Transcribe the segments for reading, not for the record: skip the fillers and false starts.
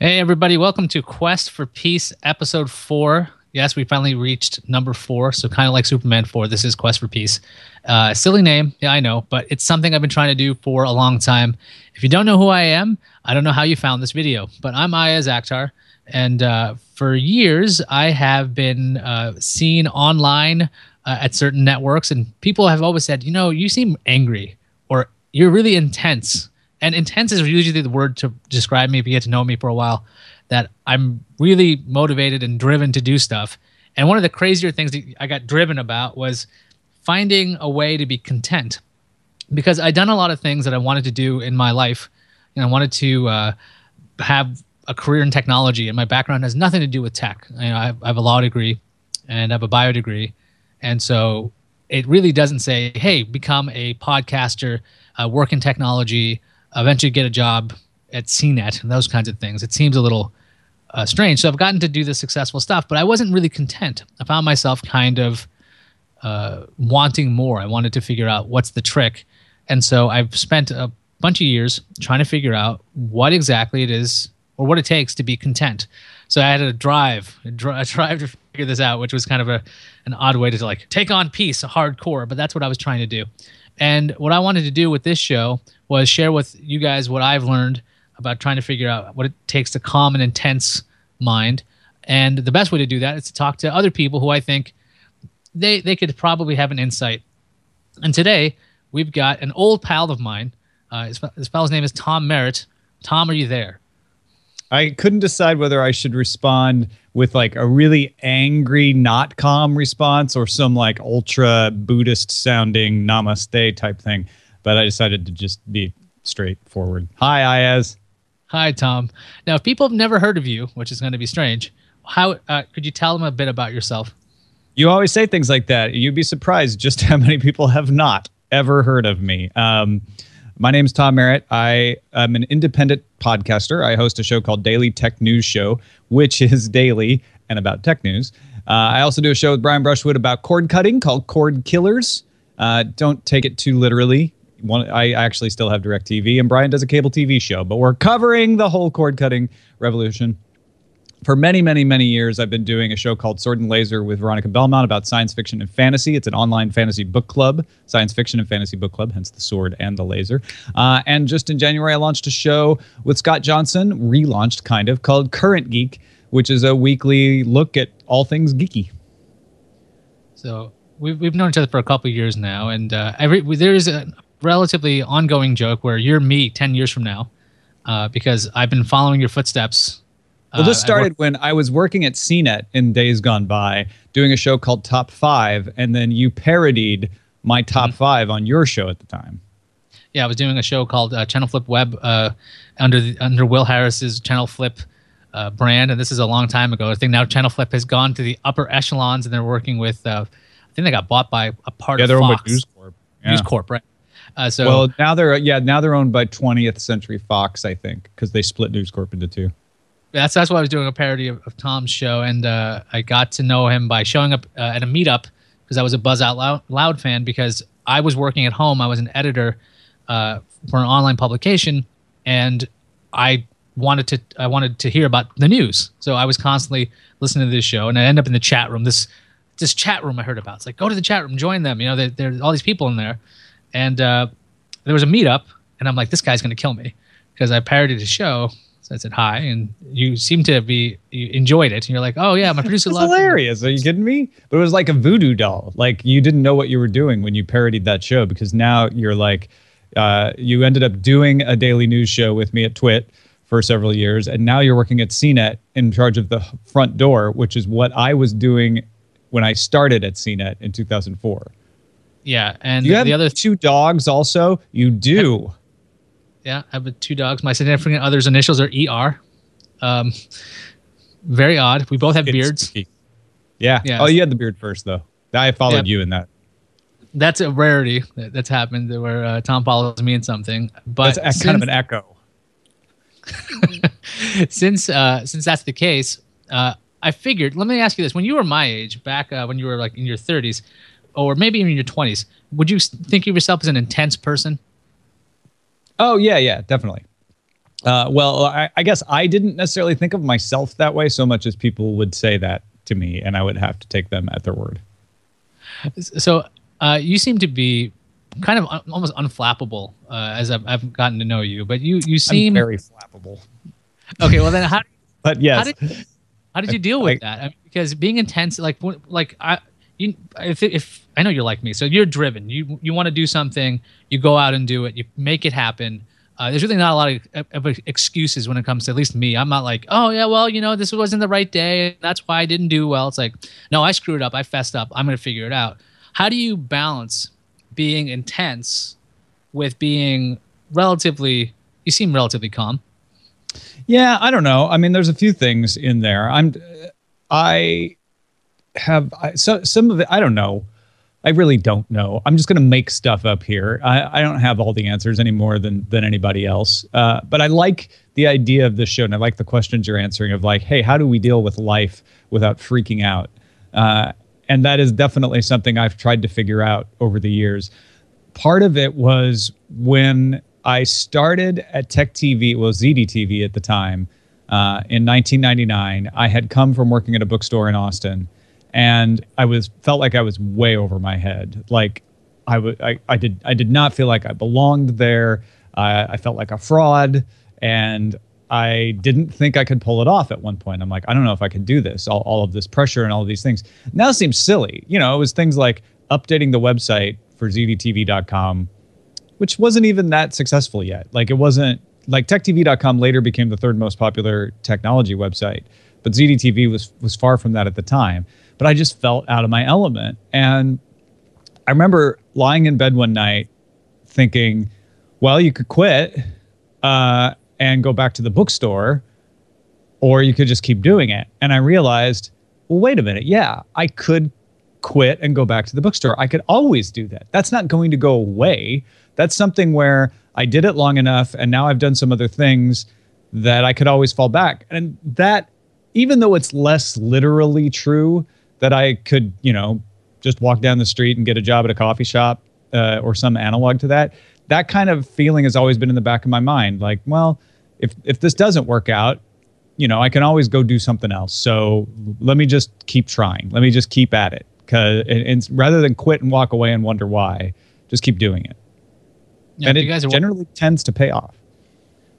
Hey, everybody, welcome to Quest for Peace, episode 4. Yes, we finally reached number 4, so kind of like Superman 4, this is Quest for Peace. Silly name, yeah, I know, but it's something I've been trying to do for a long time. If you don't know who I am, I don't know how you found this video, but I'm Ayaz Akhtar, and for years, I have been seen online at certain networks, and people have always said, you know, you seem angry, or you're really intense. And intense is usually the word to describe me if you get to know me for a while, that I'm really motivated and driven to do stuff. And one of the crazier things that I got driven about was finding a way to be content, because I'd done a lot of things that I wanted to do in my life. And I wanted to have a career in technology, and my background has nothing to do with tech. I have a law degree and I have a bio degree. And so it really doesn't say, hey, become a podcaster, work in technology, eventually get a job at CNET and those kinds of things. It seems a little strange. So I've gotten to do this successful stuff, but I wasn't really content. I found myself kind of wanting more. I wanted to figure out what's the trick. And so I've spent a bunch of years trying to figure out what exactly it is or what it takes to be content. So I had a drive to figure this out, which was kind of an odd way to like take on peace, hardcore, but that's what I was trying to do. And what I wanted to do with this show was share with you guys what I've learned about trying to figure out what it takes to calm an intense mind. And the best way to do that is to talk to other people who I think they could probably have an insight. And today, we've got an old pal of mine. This fellow's name is Tom Merritt. Tom, are you there? I couldn't decide whether I should respond with like a really angry, not calm response or some like ultra Buddhist sounding namaste type thing. But I decided to just be straightforward. Hi, Ayaz. Hi, Tom. Now, if people have never heard of you, which is going to be strange, how could you tell them a bit about yourself? You always say things like that. You'd be surprised just how many people have not ever heard of me. My name's Tom Merritt. I am an independent podcaster. I host a show called Daily Tech News Show, which is daily and about tech news. I also do a show with Brian Brushwood about cord cutting called Cord Killers. Don't take it too literally. I actually still have DirecTV, and Brian does a cable TV show, but we're covering the whole cord cutting revolution. For many, many, many years, I've been doing a show called Sword and Laser with Veronica Belmont about science fiction and fantasy. It's an online fantasy book club, science fiction and fantasy book club, hence the sword and the laser. And just in January, I launched a show with Scott Johnson, relaunched kind of, called Current Geek, which is a weekly look at all things geeky. So we've known each other for a couple of years now, and there's a relatively ongoing joke where you're me 10 years from now, because I've been following your footsteps. Well, this started when I was working at CNET in days gone by, doing a show called Top 5, and then you parodied my Top 5 on your show at the time. Yeah, I was doing a show called Channel Flip Web under Will Harris's Channel Flip brand, and this is a long time ago. I think now Channel Flip has gone to the upper echelons, and they're working with, I think they got bought by a part of they're Fox. owned by News Corp. Yeah. News Corp, right? Well, now they're owned by 20th Century Fox, I think, because they split News Corp into two. That's why I was doing a parody of Tom's show, and I got to know him by showing up at a meetup because I was a Buzz Out Loud fan, because I was working at home. I was an editor for an online publication, and I wanted to hear about the news. So I was constantly listening to this show, and I end up in the chat room. This chat room I heard about. It's like, go to the chat room, join them. You know, there's all these people in there, and there was a meetup, and I'm like, this guy's gonna kill me because I parodied his show. I said hi, and you seem to you enjoyed it. And you're like, oh, yeah, my producer loved it. It's hilarious. Are you kidding me? But it was like a voodoo doll. Like, you didn't know what you were doing when you parodied that show, because now you're like, you ended up doing a daily news show with me at Twit for several years, and now you're working at CNET in charge of the front door, which is what I was doing when I started at CNET in 2004. Yeah, and you have the other 2 dogs also? You do. Yeah, I have 2 dogs. My significant other's initials are ER. Very odd. We both have beards. Yeah. Oh, you had the beard first, though. I followed you in that. That's a rarity that's happened, where Tom follows me in something. But that's kind of an echo. Since that's the case, I figured. Let me ask you this: when you were my age, back when you were like in your 30s, or maybe even in your 20s, would you think of yourself as an intense person? Oh, yeah, definitely. Well, I guess I didn't necessarily think of myself that way so much as people would say that to me, and I would have to take them at their word. So you seem to be kind of almost unflappable as I've gotten to know you, but you seem I'm very flappable. Okay, well then But yes, how did you deal with that? I mean, because being intense, if I know you're like me, so you're driven. You want to do something, you go out and do it, you make it happen. There's really not a lot of excuses when it comes to at least me. I'm not like, oh yeah, well, this wasn't the right day, that's why I didn't do well. It's like, no, I screwed up, I fessed up, I'm gonna figure it out. How do you balance being intense with being relatively? You seem relatively calm. Yeah, I don't know. I mean, there's a few things in there. Some of it, I don't know. I really don't know. I'm just going to make stuff up here. I don't have all the answers any more than anybody else. But I like the idea of this show, and I like the questions you're answering of like, hey, how do we deal with life without freaking out? And that is definitely something I've tried to figure out over the years. Part of it was when I started at Tech TV, well, ZDTV at the time, in 1999. I had come from working at a bookstore in Austin, and felt like I was way over my head. Like I did not feel like I belonged there. I felt like a fraud, and I didn't think I could pull it off at one point. I'm like, I don't know if I could do this. All of this pressure and all of these things now seems silly. It was things like updating the website for ZDTV.com, which wasn't even that successful yet. Like it wasn't like TechTV.com later became the third most popular technology website, but ZDTV was far from that at the time. But I just felt out of my element. And I remember lying in bed one night thinking, well, you could quit and go back to the bookstore, or you could just keep doing it. And I realized, well, wait a minute. Yeah, I could quit and go back to the bookstore. I could always do that. That's not going to go away. That's something where I did it long enough, and now I've done some other things that I could always fall back. And that, even though it's less literally true, that I could, just walk down the street and get a job at a coffee shop or some analog to that, that kind of feeling has always been in the back of my mind. Like, well, if this doesn't work out, I can always go do something else. So let me just keep trying. Let me just keep at it. And rather than quit and walk away and wonder why, just keep doing it. Yeah, and it generally tends to pay off.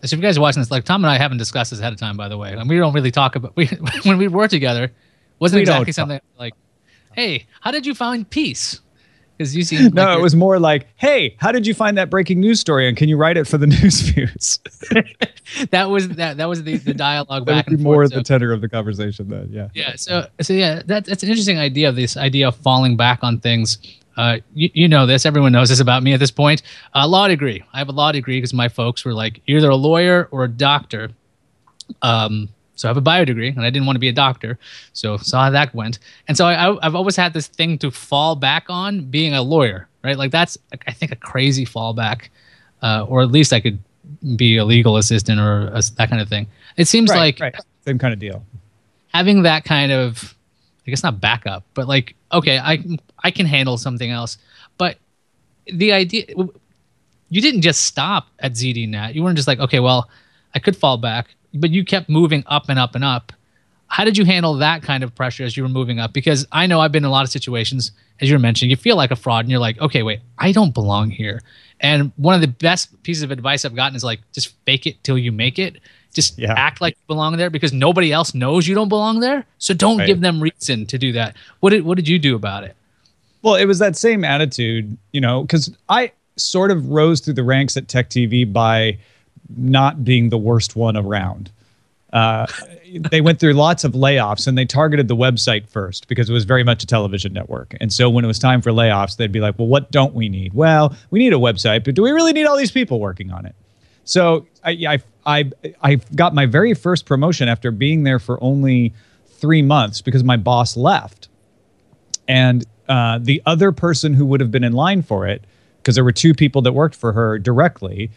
So if you guys are watching this, like Tom and I haven't discussed this ahead of time, by the way. And we don't really talk about when we were together. Wasn't exactly something like, hey, how did you find peace? Because you seem no, it was more like, hey, how did you find that breaking news story, and can you write it for the Newsviews? that was the dialogue back and forth. More the tenor of the conversation then, yeah. Yeah, so yeah, that's an interesting idea. This idea of falling back on things. You know this. Everyone knows this about me at this point. Law degree. I have a law degree because my folks were like, you're either a lawyer or a doctor. So I have a bio degree, and I didn't want to be a doctor. So saw how that went. And so I've always had this thing to fall back on being a lawyer, right? Like that's, I think, a crazy fallback. Or at least I could be a legal assistant or that kind of thing. It seems right. Same kind of deal. Having that kind of, I guess not backup, but like, okay, I can handle something else. But the idea, you didn't just stop at ZDNet. You weren't just like, okay, well, I could fall back, but you kept moving up and up and up. How did you handle that kind of pressure as you were moving up? Because I know I've been in a lot of situations, as you were mentioning, you feel like a fraud and you're like, okay, wait, I don't belong here. And one of the best pieces of advice I've gotten is like, just fake it till you make it. Just act like you belong there because nobody else knows you don't belong there. So don't give them reason to do that. What did you do about it? Well, it was that same attitude, because I sort of rose through the ranks at Tech TV by not being the worst one around. They went through lots of layoffs, and they targeted the website first because it was very much a television network. And so when it was time for layoffs, they'd be like, well, what don't we need? Well, we need a website, but do we really need all these people working on it? So I got my very first promotion after being there for only 3 months because my boss left. And the other person who would have been in line for it, because there were 2 people that worked for her directly,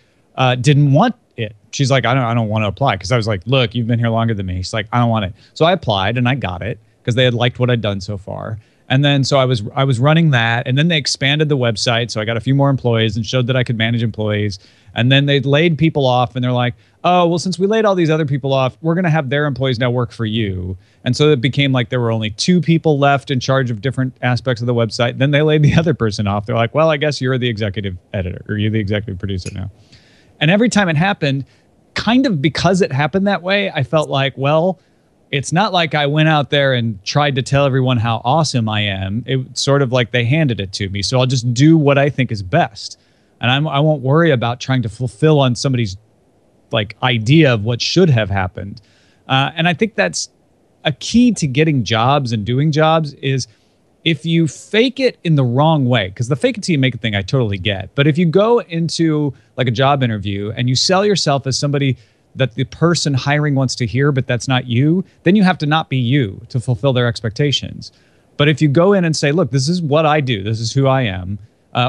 didn't want it. She's like, I don't want to apply. Because I was like, look, you've been here longer than me. She's like, I don't want it. So I applied and I got it because they had liked what I'd done so far. And then so I was running that, and then they expanded the website, so I got a few more employees and showed that I could manage employees. And then they laid people off, and they're like, "Oh, well, since we laid all these other people off, we're going to have their employees now work for you." And so it became like there were only 2 people left in charge of different aspects of the website. Then they laid the other person off. They're like, "Well, I guess you're the executive editor, or you're the executive producer now." And every time it happened, kind of because it happened that way, I felt like, well, it's not like I went out there and tried to tell everyone how awesome I am. It's sort of like they handed it to me. So I'll just do what I think is best. And I won't worry about trying to fulfill on somebody's like idea of what should have happened. And I think that's a key to getting jobs and doing jobs is if you fake it in the wrong way, because the fake it till you make it thing I totally get. But if you go into like a job interview and you sell yourself as somebody that the person hiring wants to hear, but that's not you, then you have to not be you to fulfill their expectations. But if you go in and say, look, this is what I do, this is who I am,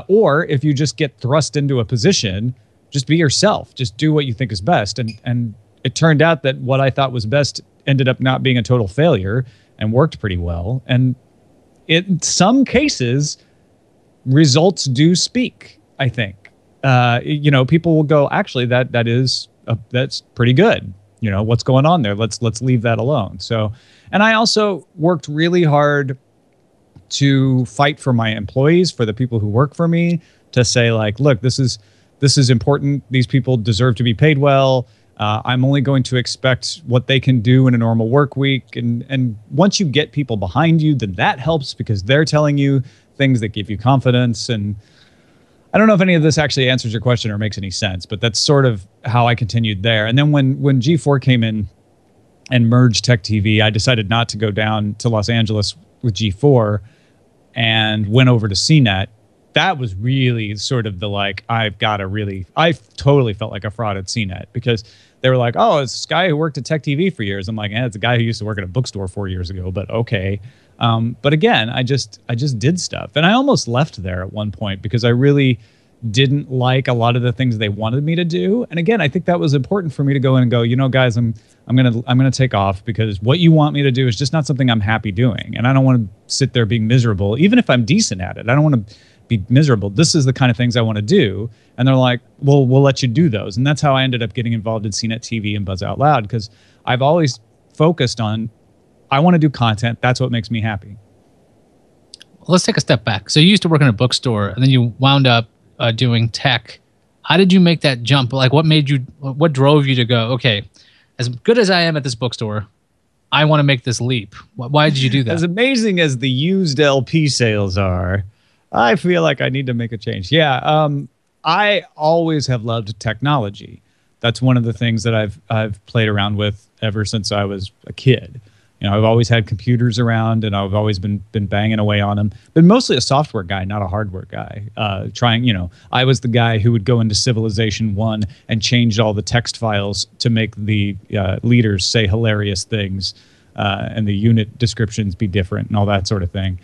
or if you just get thrust into a position, just be yourself, just do what you think is best. And it turned out that what I thought was best ended up not being a total failure and worked pretty well. And in some cases, results do speak, I think. People will go, actually, that's pretty good. What's going on there? Let's leave that alone. So, and I also worked really hard to fight for my employees, for the people who work for me, to say like, look, this is important. These people deserve to be paid well. I'm only going to expect what they can do in a normal work week. And once you get people behind you, then that helps because they're telling you things that give you confidence. And I don't know if any of this actually answers your question or makes any sense, but that's sort of how I continued there. And then when G4 came in and merged Tech TV, I decided not to go down to Los Angeles with G4 and went over to CNET. That was really sort of the like, I totally felt like a fraud at CNET because they were like, oh, it's this guy who worked at Tech TV for years. I'm like, it's a guy who used to work at a bookstore 4 years ago, but okay. But again, I just did stuff. And I almost left there at one point because I really didn't like a lot of the things they wanted me to do. And again, I think that was important for me to go in and go, guys, I'm gonna take off because what you want me to do is just not something I'm happy doing. And I don't want to sit there being miserable, even if I'm decent at it. I don't want to be miserable. This is the kind of things I want to do. And they're like, well, we'll let you do those. And that's how I ended up getting involved in CNET TV and Buzz Out Loud, because I've always focused on, I want to do content. That's what makes me happy. Well, let's take a step back. So you used to work in a bookstore and then you wound up doing tech. How did you make that jump? Like what drove you to go, okay, as good as I am at this bookstore, I want to make this leap. Why did you do that? As amazing as the used LP sales are, I feel like I need to make a change. Yeah, I always have loved technology. That's one of the things that I've played around with ever since I was a kid. I've always had computers around, and I've always been banging away on them. Been mostly a software guy, not a hardware guy. I was the guy who would go into Civilization 1 and change all the text files to make the leaders say hilarious things and the unit descriptions be different and all that sort of thing.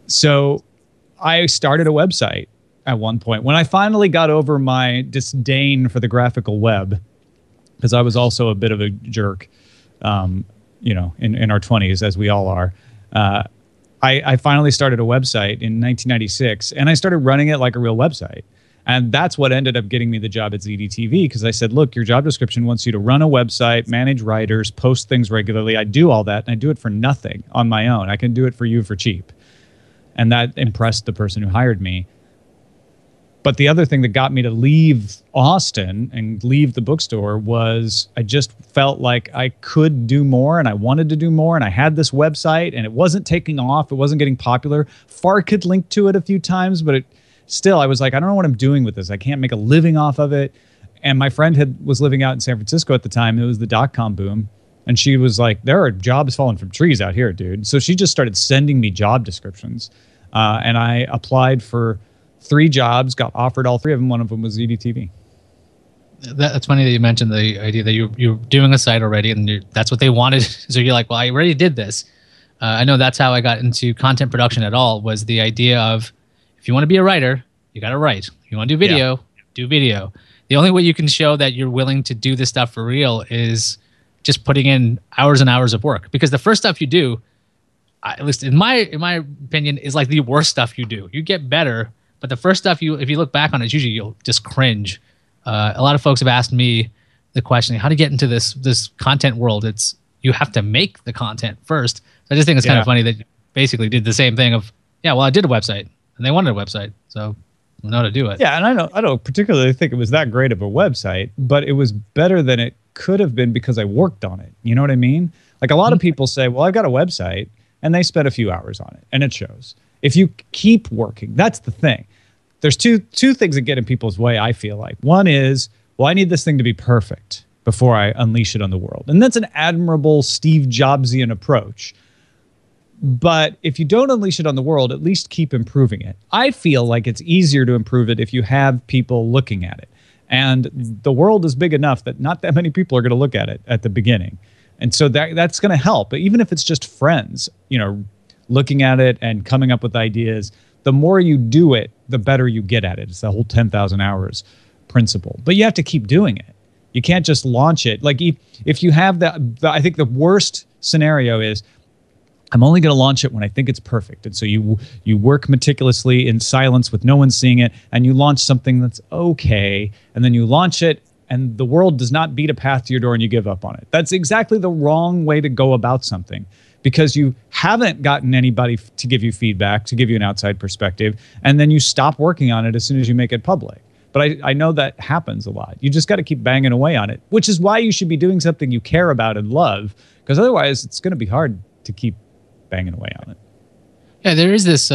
So I started a website at one point. When I finally got over my disdain for the graphical web, because I was also a bit of a jerk, in our 20s, as we all are, I finally started a website in 1996, and I started running it like a real website. And that's what ended up getting me the job at ZDTV, because I said, look, your job description wants you to run a website, manage writers, post things regularly. I do all that, and I do it for nothing on my own. I can do it for you for cheap. And that impressed the person who hired me. But the other thing that got me to leave Austin and leave the bookstore was I just felt like I could do more, and I wanted to do more, and I had this website, and it wasn't taking off. It wasn't getting popular. Fark had linked to it a few times, but still, I was like, I don't know what I'm doing with this. I can't make a living off of it. And my friend was living out in San Francisco at the time. It was the dot-com boom. And she was like, there are jobs falling from trees out here, dude. So she just started sending me job descriptions. And I applied for 3 jobs, got offered all 3 of them. One of them was ZDTV. That's funny that you mentioned the idea that you're doing a site already, and that's what they wanted. So you're like, well, I already did this. I know that's how I got into content production at all, was the idea of, if you want to be a writer, you got to write. If you want to do video, do video. The only way you can show that you're willing to do this stuff for real is just putting in hours and hours of work. Because the first stuff you do, at least in my opinion, is like the worst stuff you do. You get better, but the first stuff if you look back on it, usually you'll just cringe. A lot of folks have asked me the question, how to get into this content world. It's you have to make the content first. So I just think it's kind of funny that you basically did the same thing of, yeah, well, I did a website and they wanted a website, so I know how to do it. Yeah, and I don't particularly think it was that great of a website, but it was better than it could have been because I worked on it. You know what I mean? Like a lot of people say, well, I've got a website, and they spent a few hours on it, and it shows. If you keep working, that's the thing. There's two things that get in people's way, I feel like. One is, well, I need this thing to be perfect before I unleash it on the world. And that's an admirable Steve Jobsian approach. But if you don't unleash it on the world, at least keep improving it. I feel like it's easier to improve it if you have people looking at it. And the world is big enough that not that many people are going to look at it at the beginning. And so that's going to help. But even if it's just friends, looking at it and coming up with ideas, the more you do it, the better you get at it. It's the whole 10,000 hours principle. But you have to keep doing it. You can't just launch it. Like if you have I think the worst scenario is, I'm only going to launch it when I think it's perfect. And so you work meticulously in silence with no one seeing it, and you launch something that's okay, and then you launch it, and the world does not beat a path to your door and you give up on it. That's exactly the wrong way to go about something, because you haven't gotten anybody to give you feedback, to give you an outside perspective, and then you stop working on it as soon as you make it public. But I know that happens a lot. You just got to keep banging away on it, which is why you should be doing something you care about and love, because otherwise it's going to be hard to keep banging away on it. Yeah, there is this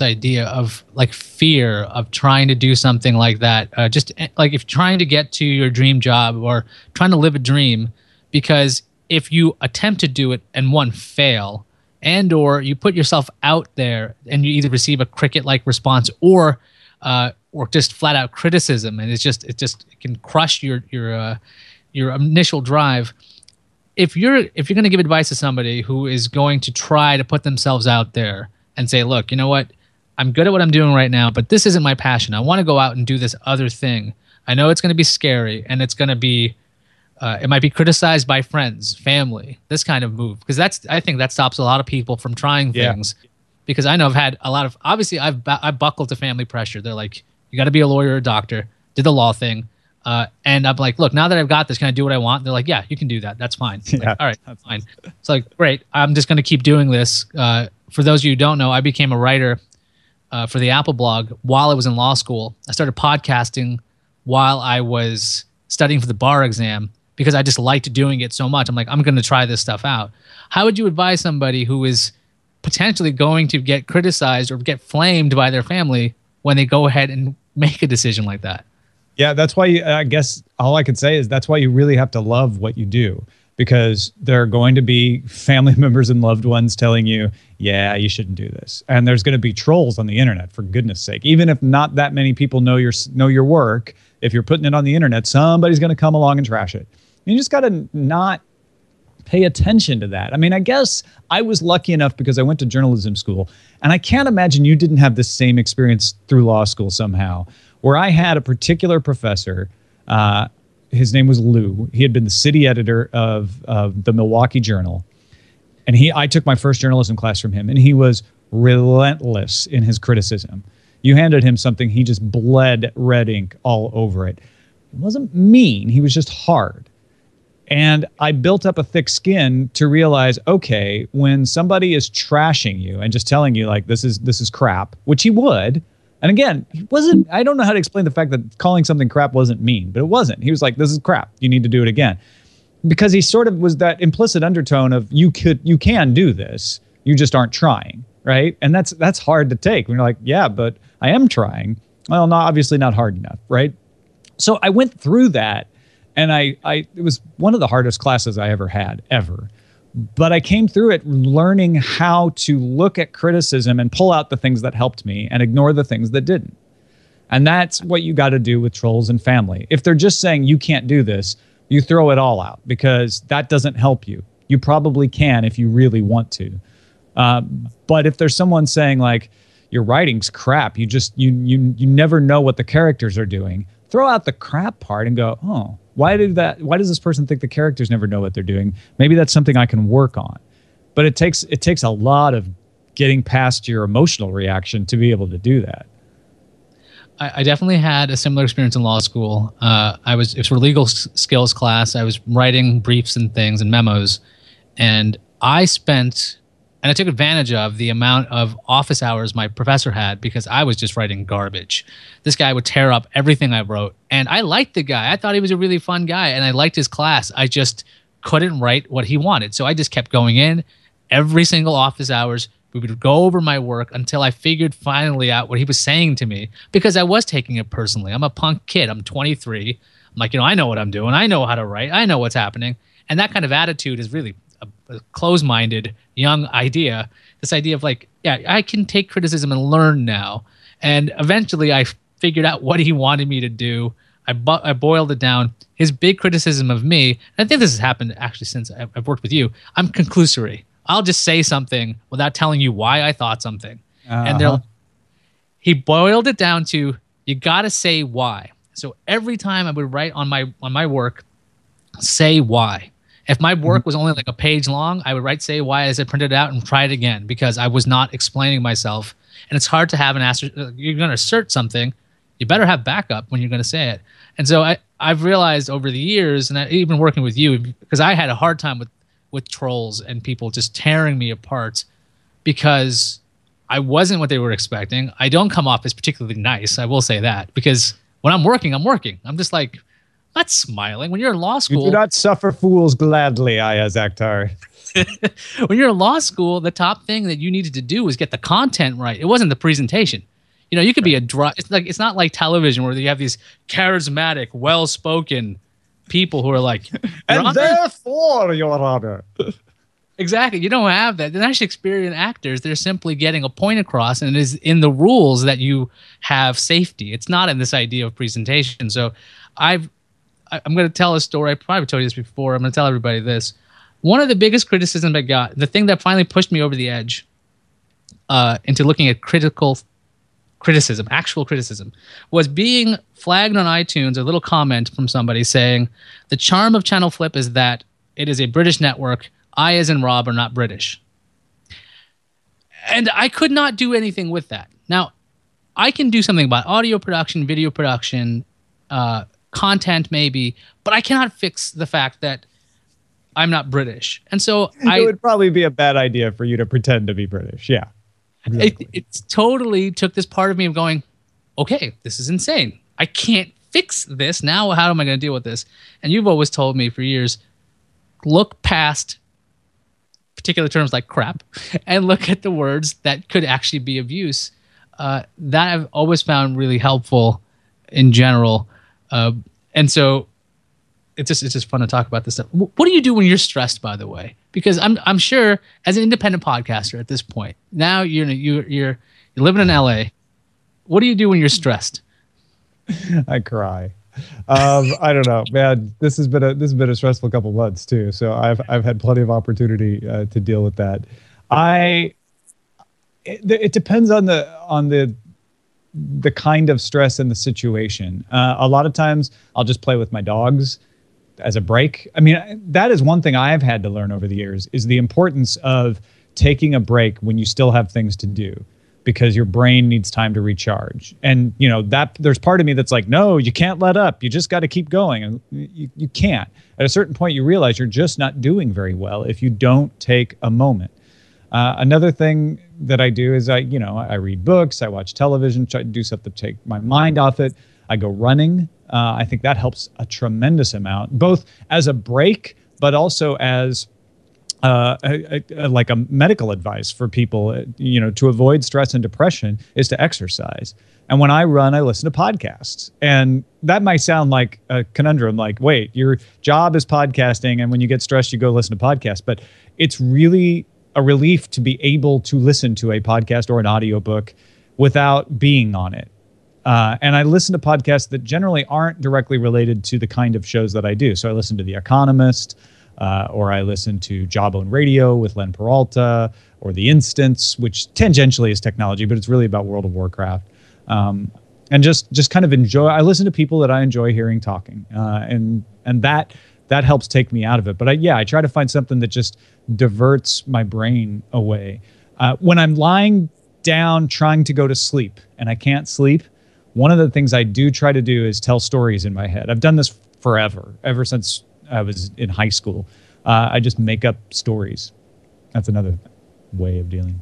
idea of like fear of trying to do something like that. Just like if trying to get to your dream job or trying to live a dream, because if you attempt to do it and fail, and or you put yourself out there and you either receive a cricket-like response or just flat out criticism, and it can crush your initial drive. If you're going to give advice to somebody who is going to try to put themselves out there and say, look, you know what? I'm good at what I'm doing right now, but this isn't my passion. I want to go out and do this other thing. I know it's going to be scary, and it's going to be, it might be criticized by friends, family, this kind of move. Because I think that stops a lot of people from trying things. Because I know I've had a lot of, obviously I buckled to family pressure. They're like, you got to be a lawyer or a doctor, did the law thing. And I'm like, look, now that I've got this, can I do what I want? They're like, yeah, you can do that. That's fine. Like, all right, that's fine. It's like, great. I'm just going to keep doing this. For those of you who don't know, I became a writer for the Apple blog while I was in law school. I started podcasting while I was studying for the bar exam because I just liked doing it so much. I'm like, I'm going to try this stuff out. How would you advise somebody who is potentially going to get criticized or get flamed by their family when they go ahead and make a decision like that? Yeah, that's why I guess all I can say is that's why you really have to love what you do, because there are going to be family members and loved ones telling you, yeah, you shouldn't do this. And there's going to be trolls on the internet, for goodness sake. Even if not that many people know your work, if you're putting it on the internet, somebody's going to come along and trash it. You just got to not pay attention to that. I mean, I guess I was lucky enough because I went to journalism school, and I can't imagine you didn't have this same experience through law school somehow, where I had a particular professor, his name was Lou. He had been the city editor of the Milwaukee Journal. And I took my first journalism class from him, and he was relentless in his criticism. You handed him something, he just bled red ink all over it. He wasn't mean, he was just hard. And I built up a thick skin to realize, okay, when somebody is trashing you and just telling you like, this is crap, which he would. And again, I don't know how to explain the fact that calling something crap wasn't mean, but it wasn't. He was like, this is crap. You need to do it again. Because he sort of was that implicit undertone of you can do this. You just aren't trying, right? And that's hard to take when you're like, yeah, but I am trying. Well, obviously not hard enough, right? So I went through that, and it was one of the hardest classes I ever had, ever. But I came through it learning how to look at criticism and pull out the things that helped me and ignore the things that didn't. And that's what you got to do with trolls and family. If they're just saying you can't do this, you throw it all out, because that doesn't help you. You probably can if you really want to. But if there's someone saying like, your writing's crap, you never know what the characters are doing, throw out the crap part and go, oh, why does this person think the characters never know what they're doing? Maybe that's something I can work on. But it takes a lot of getting past your emotional reaction to be able to do that. I definitely had a similar experience in law school. It was for legal skills class. I was writing briefs and things and memos, and I took advantage of the amount of office hours my professor had because I was just writing garbage. This guy would tear up everything I wrote, and I liked the guy. I thought he was a really fun guy, and I liked his class. I just couldn't write what he wanted, so I just kept going in every single office hours. We would go over my work until I figured finally out what he was saying to me, because I was taking it personally. I'm a punk kid. I'm 23. I'm like, I know what I'm doing. I know how to write. I know what's happening. And that kind of attitude is really a closed-minded young idea. This idea of like, yeah, I can take criticism and learn now. And eventually I figured out what he wanted me to do. I boiled it down. His big criticism of me, and I think this has happened actually since I've worked with you, I'm conclusory. I'll just say something without telling you why I thought something. And he boiled it down to, you got to say why. So every time I would write on my work, say why. If my work was only like a page long, I would write say why as I printed it out and try it again, because I was not explaining myself. And it's hard to have you're going to assert something. You better have backup when you're going to say it. And so I've realized over the years, and even working with you, because I had a hard time with trolls and people just tearing me apart because I wasn't what they were expecting. I don't come off as particularly nice, I will say that, because when I'm working, I'm working. I'm just like, not smiling. When you're in law school... You do not suffer fools gladly, Aya Zakhtar. When you're in law school, the top thing that you needed to do was get the content right. It wasn't the presentation. You could be it's not like television where you have these charismatic, well-spoken people who are like, and therefore, Your Honor. Exactly. You don't have that. They're not Shakespearean actors. They're simply getting a point across, and it is in the rules that you have safety. It's not in this idea of presentation. So I'm going to tell a story. I probably told you this before. I'm going to tell everybody this. One of the biggest criticisms I got, the thing that finally pushed me over the edge into looking at actual criticism, was being flagged on iTunes, a little comment from somebody saying, the charm of Channel Flip is that it is a British network. I, as in Rob, are not British. And I could not do anything with that. Now, I can do something about audio production, video production, content maybe, but I cannot fix the fact that I'm not British. And so it would probably be a bad idea for you to pretend to be British. Yeah. Exactly. It totally took this part of me of going, okay, this is insane. I can't fix this. Now how am I going to deal with this? And you've always told me for years, look past particular terms like crap and look at the words that could actually be of use. That I've always found really helpful in general. And so it's just fun to talk about this stuff. What do you do when you're stressed, by the way? Because I'm sure as an independent podcaster at this point, now you're living in LA. What do you do when you're stressed? I cry. I don't know, man. This has been a stressful couple months too. So I've had plenty of opportunity to deal with that. It depends on the kind of stress and the situation. A lot of times I'll just play with my dogs as a break. I mean, that is one thing I've had to learn over the years, is the importance of taking a break when you still have things to do, because your brain needs time to recharge. And that there's part of me that's like, no, you can't let up. You just got to keep going. And you can't. At a certain point, you realize you're just not doing very well if you don't take a moment. Another thing that I do is I read books, I watch television, try to do stuff to take my mind off it. I go running. I think that helps a tremendous amount, both as a break, but also as like a medical advice for people, to avoid stress and depression is to exercise. And when I run, I listen to podcasts. And that might sound like a conundrum, like, wait, your job is podcasting, and when you get stressed, you go listen to podcasts. But it's really a relief to be able to listen to a podcast or an audiobook without being on it. And I listen to podcasts that generally aren't directly related to the kind of shows that I do. So I listen to The Economist, or I listen to Jawbone Radio with Len Peralta, or The Instance, which tangentially is technology, but it's really about World of Warcraft. And just kind of enjoy. I listen to people that I enjoy hearing talking, and that helps take me out of it. But I try to find something that just diverts my brain away. When I'm lying down trying to go to sleep and I can't sleep, one of the things I do try to do is tell stories in my head. I've done this forever, ever since I was in high school. I just make up stories. That's another way of dealing.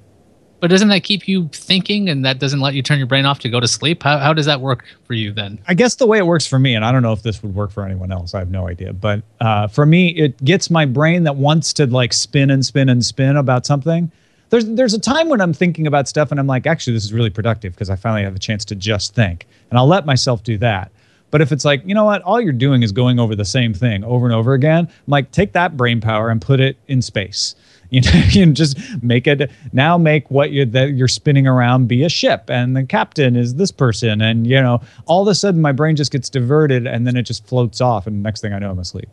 But doesn't that keep you thinking, and that doesn't let you turn your brain off to go to sleep? How does that work for you then? I guess the way it works for me, and I don't know if this would work for anyone else, I have no idea, but for me, it gets my brain that wants to like spin and spin and spin about something. There's a time when I'm thinking about stuff and I'm like, actually, this is really productive because I finally have a chance to just think, and I'll let myself do that. But if it's like, you know what, all you're doing is going over the same thing over and over again, I'm like, take that brain power and put it in space. You know, you can just make it now. Make what you're spinning around be a ship, and the captain is this person, and you know, all of a sudden my brain just gets diverted, and then it just floats off, and the next thing I know, I'm asleep.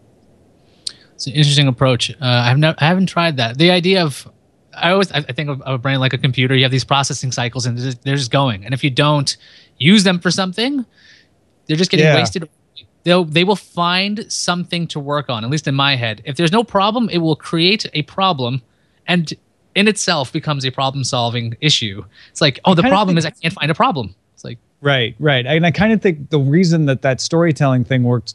It's an interesting approach. I haven't tried that. The idea of I think of a brain like a computer. You have these processing cycles, and they're just going. And if you don't use them for something, they're just getting wasted. They will find something to work on, at least in my head. If there's no problem, it will create a problem and in itself becomes a problem-solving issue. It's like, oh, the problem is I can't find a problem. It's like... Right. And I kind of think the reason that storytelling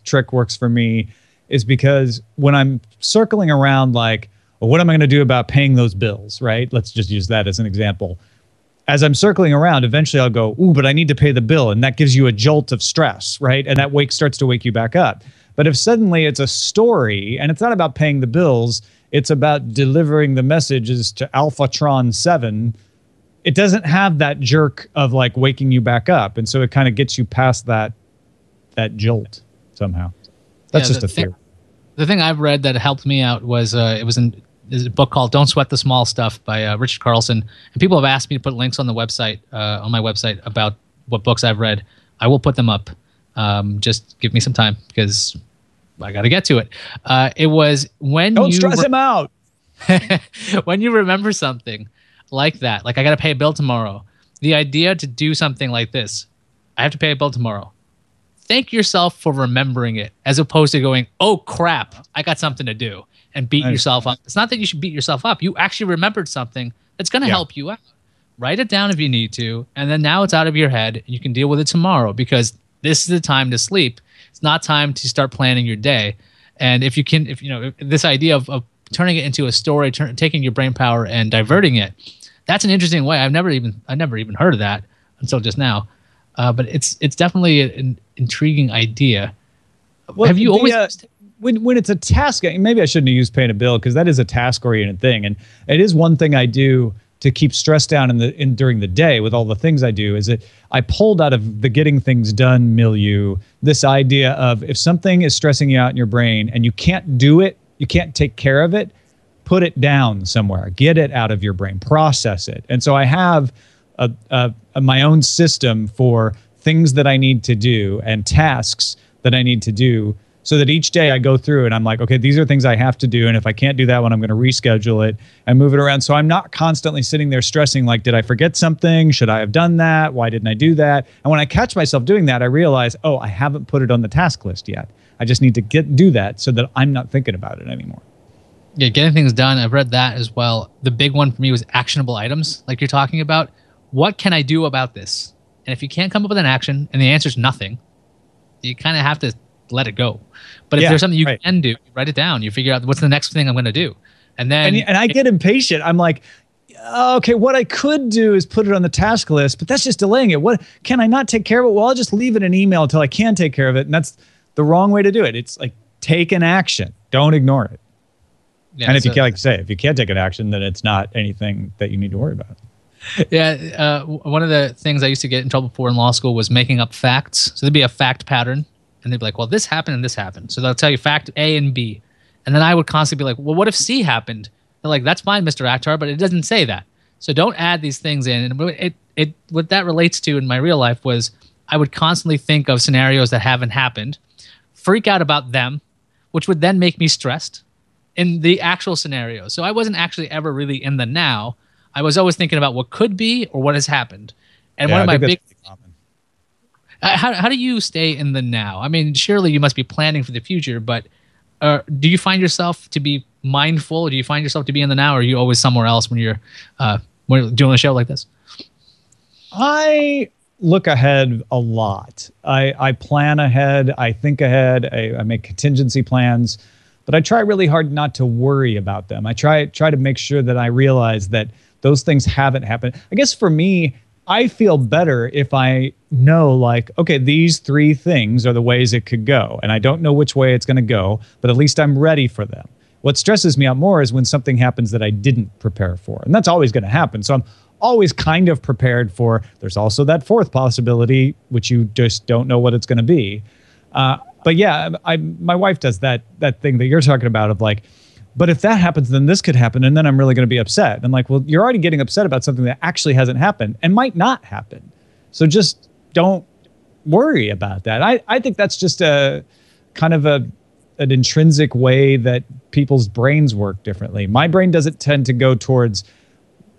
trick works for me is because when I'm circling around like, well, what am I going to do about paying those bills, right? Let's just use that as an example. As I'm circling around, eventually I'll go, ooh, but I need to pay the bill. And that gives you a jolt of stress, right? And that starts to wake you back up. But if suddenly it's a story and it's not about paying the bills, it's about delivering the messages to Alphatron 7, it doesn't have that jerk of like waking you back up. And so it kind of gets you past that jolt somehow. That's just a theory. The thing I've read that helped me out was there's a book called "Don't Sweat the Small Stuff" by Richard Carlson, and people have asked me to put links on the website, on my website, about what books I've read. I will put them up. Just give me some time because I got to get to it. It was when don't stress him out. When you remember something like that, like I got to pay a bill tomorrow. The idea to do something like this, I have to pay a bill tomorrow. Thank yourself for remembering it, as opposed to going, "Oh crap, I got something to do." And beat yourself up. It's not that you should beat yourself up. You actually remembered something that's going to help you out. Write it down if you need to, and then now it's out of your head. You can deal with it tomorrow because this is the time to sleep. It's not time to start planning your day. And if this idea of turning it into a story, taking your brain power and diverting it, that's an interesting way. I've never even heard of that until just now. But it's definitely an intriguing idea. Well, have you always? When it's a task, maybe I shouldn't have used paying a bill because that is a task-oriented thing, and it is one thing I do to keep stress down during the day with all the things I do. Is that I pulled out of the getting things done milieu this idea of if something is stressing you out in your brain and you can't do it, you can't take care of it, put it down somewhere, get it out of your brain, process it. And so I have my own system for things that I need to do and tasks that I need to do, so that each day I go through and I'm like, okay, these are things I have to do. And if I can't do that one, I'm going to reschedule it and move it around. So I'm not constantly sitting there stressing, like, did I forget something? Should I have done that? Why didn't I do that? And when I catch myself doing that, I realize, oh, I haven't put it on the task list yet. I just need to do that so that I'm not thinking about it anymore. Yeah, getting things done. I've read that as well. The big one for me was actionable items, like you're talking about. What can I do about this? And if you can't come up with an action and the answer is nothing, you kind of have to let it go. But if there's something you can do, you write it down. You figure out what's the next thing I'm going to do. And then and I get impatient. I'm like, okay, what I could do is put it on the task list, but that's just delaying it. What can I not take care of it? Well, I'll just leave it in email until I can take care of it. And that's the wrong way to do it. It's like, take an action. Don't ignore it. Yeah, and if you can't take an action, then it's not anything that you need to worry about. Yeah. One of the things I used to get in trouble for in law school was making up facts. So there'd be a fact pattern. And they'd be like, well, this happened and this happened. So they'll tell you fact A and B. And then I would constantly be like, well, what if C happened? They're like, that's fine, Mr. Akhtar, but it doesn't say that. So don't add these things in. And what that relates to in my real life was I would constantly think of scenarios that haven't happened, freak out about them, which would then make me stressed in the actual scenario. So I wasn't actually ever really in the now. I was always thinking about what could be or what has happened. And one of my big... How do you stay in the now? I mean, surely you must be planning for the future, but do you find yourself to be mindful? Do you find yourself to be in the now, or are you always somewhere else when you're when doing a show like this? I look ahead a lot. I plan ahead. I think ahead. I make contingency plans, but I try really hard not to worry about them. I try to make sure that I realize that those things haven't happened. I guess for me, I feel better if I know, like, okay, these 3 things are the ways it could go, and I don't know which way it's going to go, but at least I'm ready for them. What stresses me out more is when something happens that I didn't prepare for, and that's always going to happen. So I'm always kind of prepared for, there's also that 4th possibility, which you just don't know what it's going to be. But yeah, my wife does that thing that you're talking about of like, but if that happens, then this could happen, and then I'm really going to be upset. And I'm like, well, you're already getting upset about something that actually hasn't happened and might not happen. So just don't worry about that. I think that's just a kind of an intrinsic way that people's brains work differently. My brain doesn't tend to go towards,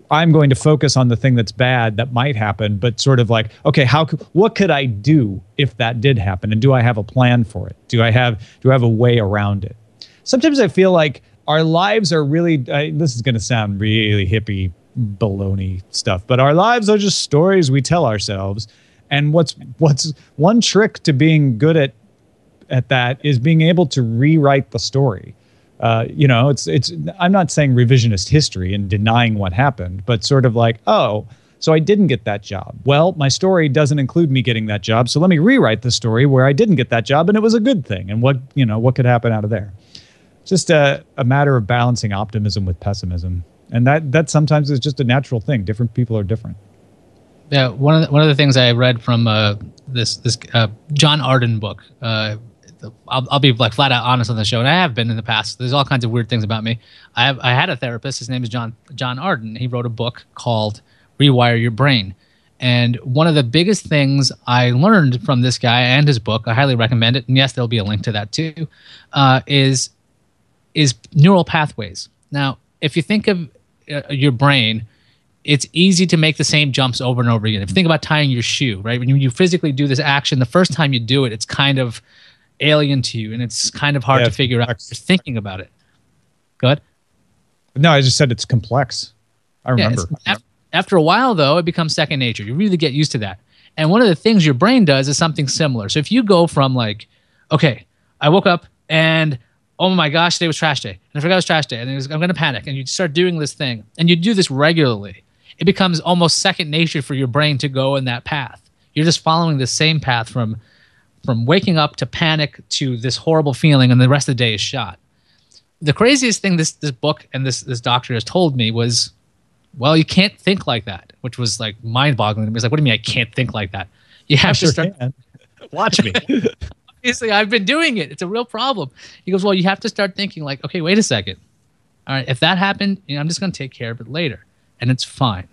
I'm going to focus on the thing that's bad that might happen, but sort of like, okay, what could I do if that did happen? And do I have a plan for it? Do I have a way around it? Sometimes I feel like our lives are really, this is going to sound really hippie baloney stuff, but our lives are just stories we tell ourselves. And what's one trick to being good at that is being able to rewrite the story. It's I'm not saying revisionist history and denying what happened, but sort of like, oh, so I didn't get that job. Well, my story doesn't include me getting that job, so let me rewrite the story where I didn't get that job and it was a good thing. And what could happen out of there? Just a matter of balancing optimism with pessimism, and that sometimes is just a natural thing. Different people are different. Yeah, one of the things I read from this John Arden book. I'll be like flat out honest on the show, and I have been in the past. There's all kinds of weird things about me. I had a therapist. His name is John Arden. He wrote a book called Rewire Your Brain. And one of the biggest things I learned from this guy and his book, I highly recommend it, and yes, there'll be a link to that too, is neural pathways. Now, if you think of your brain, it's easy to make the same jumps over and over again. If you think about tying your shoe, right? When you physically do this action, the first time you do it, it's kind of alien to you, and it's kind of hard to figure out if you're thinking about it. Go ahead. No, I just said it's complex. I remember. After a while, though, it becomes second nature. You really get used to that. And one of the things your brain does is something similar. So if you go from like, okay, I woke up and oh my gosh, today was trash day. And I forgot it was trash day. And I'm going to panic. And you start doing this thing. And you do this regularly. It becomes almost second nature for your brain to go in that path. You're just following the same path from waking up to panic to this horrible feeling, and the rest of the day is shot. The craziest thing this book and this doctor has told me was, well, you can't think like that, which was like mind-boggling to me. It's like, what do you mean I can't think like that? You have to start. Watch me. Obviously, I've been doing it. It's a real problem. He goes, well, you have to start thinking like, okay, wait a second. All right, if that happened, I'm just going to take care of it later, and it's fine.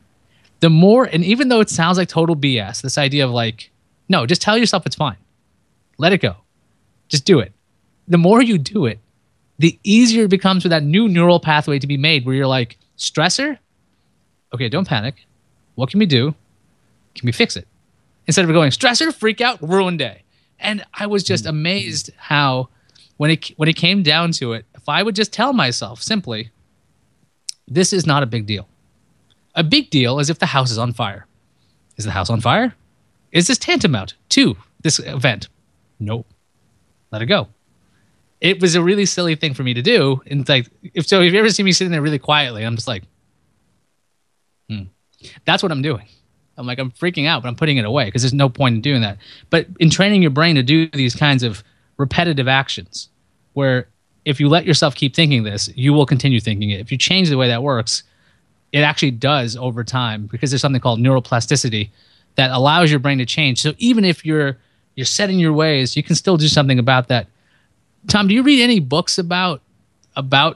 The more, and even though it sounds like total BS, this idea of like, no, just tell yourself it's fine. Let it go. Just do it. The more you do it, the easier it becomes for that new neural pathway to be made where you're like, stressor? Okay, don't panic. What can we do? Can we fix it? Instead of going, stressor, freak out, ruin day. And I was just amazed how, when it came down to it, if I would just tell myself simply, this is not a big deal. A big deal is if the house is on fire. Is the house on fire? Is this tantamount to this event? Nope. Let it go. It was a really silly thing for me to do. And like, if you ever see me sitting there really quietly, I'm just like, that's what I'm doing. I'm like, I'm freaking out, but I'm putting it away because there's no point in doing that. But in training your brain to do these kinds of repetitive actions, where if you let yourself keep thinking this, you will continue thinking it. If you change the way that works, it actually does over time, because there's something called neuroplasticity that allows your brain to change. So even if you're set in your ways, you can still do something about that. Tom, do you read any books about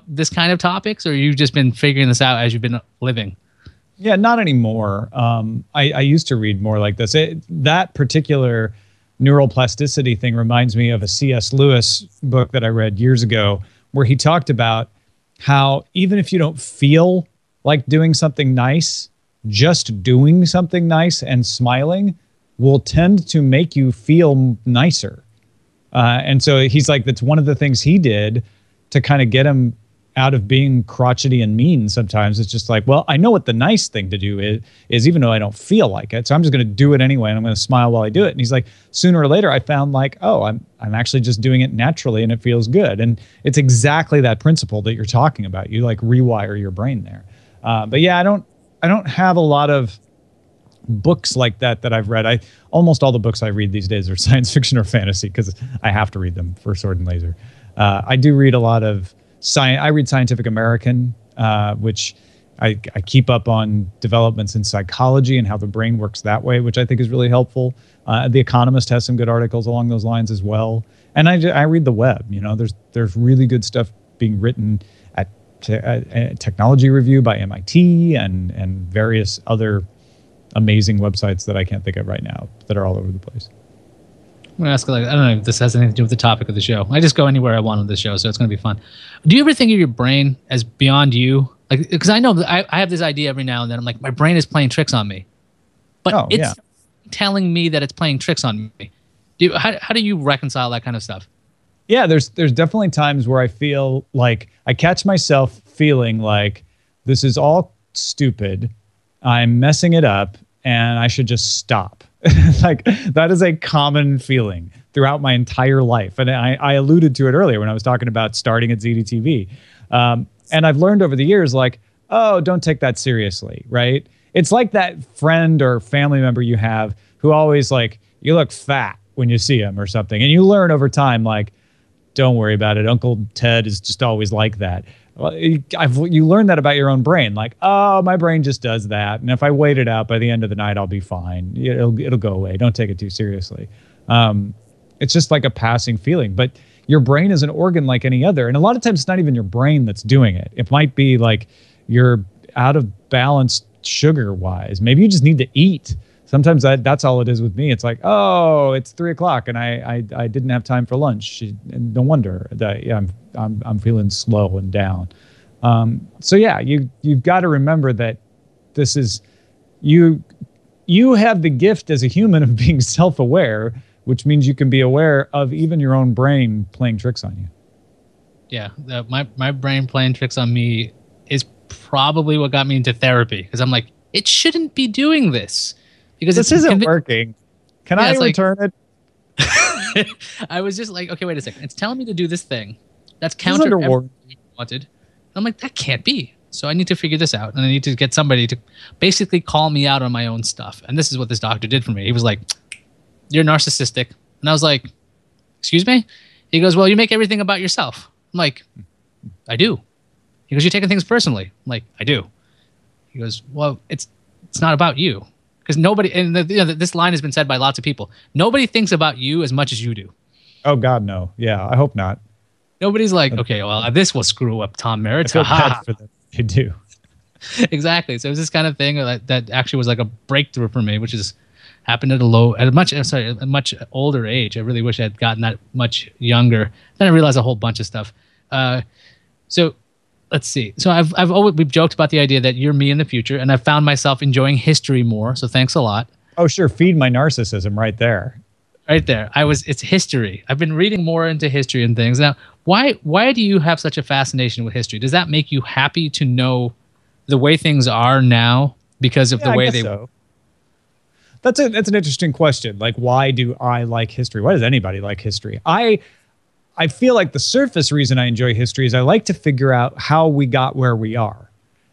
this kind of topics, or you've just been figuring this out as you've been living? Yeah, not anymore. I used to read more like this. That particular neuroplasticity thing reminds me of a C.S. Lewis book that I read years ago, where he talked about how even if you don't feel like doing something nice, just doing something nice and smiling will tend to make you feel nicer. And so he's like, that's one of the things he did to kind of get him out of being crotchety and mean sometimes. It's just like, well, I know what the nice thing to do is even though I don't feel like it. So I'm just going to do it anyway, and I'm going to smile while I do it. And he's like, sooner or later, I found like, oh, I'm actually just doing it naturally, and it feels good. And it's exactly that principle that you're talking about. You like rewire your brain there. But yeah, I don't have a lot of books like that I've read. Almost all the books I read these days are science fiction or fantasy because I have to read them for Sword and Laser. I do read a lot of science. I read Scientific American, which I keep up on developments in psychology and how the brain works that way, which I think is really helpful. The Economist has some good articles along those lines as well. And I read the web. You know, there's really good stuff being written at Technology Review by MIT and various other amazing websites that I can't think of right now that are all over the place. I'm going to ask, like, I don't know if this has anything to do with the topic of the show. I just go anywhere I want on the show, so it's going to be fun. Do you ever think of your brain as beyond you? Like, because I know that I have this idea every now and then. I'm like, my brain is playing tricks on me. But it's telling me that it's playing tricks on me. How do you reconcile that kind of stuff? Yeah, there's definitely times where I feel like I catch myself feeling like this is all stupid. I'm messing it up and I should just stop. Like that is a common feeling throughout my entire life. And I alluded to it earlier when I was talking about starting at ZDTV. And I've learned over the years, like, oh, don't take that seriously, right? It's like that friend or family member you have who always like, you look fat when you see him or something. And you learn over time, like, don't worry about it. Uncle Ted is just always like that. Well, you learn that about your own brain. Like, oh, my brain just does that. And if I wait it out, by the end of the night, I'll be fine. It'll go away. Don't take it too seriously. It's just like a passing feeling. But your brain is an organ like any other. And a lot of times it's not even your brain that's doing it. It might be like you're out of balance sugar-wise. Maybe you just need to eat. Sometimes that's all it is with me. It's like, oh, it's 3 o'clock and I didn't have time for lunch. And no wonder that I'm feeling slow and down. So yeah, you've got to remember that this is you have the gift as a human of being self-aware, which means you can be aware of even your own brain playing tricks on you. Yeah, my brain playing tricks on me is probably what got me into therapy because I'm like, it shouldn't be doing this. Because this isn't working. Can I return it? I was just like, okay, wait a second. It's telling me to do this thing. That's counter everything I wanted. And I'm like, that can't be. So I need to figure this out. And I need to get somebody to basically call me out on my own stuff. And this is what this doctor did for me. He was like, you're narcissistic. And I was like, excuse me? He goes, well, you make everything about yourself. I'm like, I do. He goes, you're taking things personally. I'm like, I do. He goes, well, it's not about you. Because nobody, and this line has been said by lots of people, nobody thinks about you as much as you do. Oh, God, no. Yeah, I hope not. Nobody's like, okay, well, this will screw up Tom Merritt. I feel bad for them. They do. Exactly. So it was this kind of thing that actually was like a breakthrough for me, which is happened at a much older age. I really wish I had gotten that much younger. Then I realized a whole bunch of stuff. So let's see. So we've joked about the idea that you're me in the future, and I've found myself enjoying history more. So thanks a lot. Oh, sure. Feed my narcissism right there. Right there. It's history. I've been reading more into history and things. Now, why do you have such a fascination with history? Does that make you happy to know the way things are now because of the way they were? That's an interesting question. Like, why do I like history? Why does anybody like history? I feel like the surface reason I enjoy history is I like to figure out how we got where we are.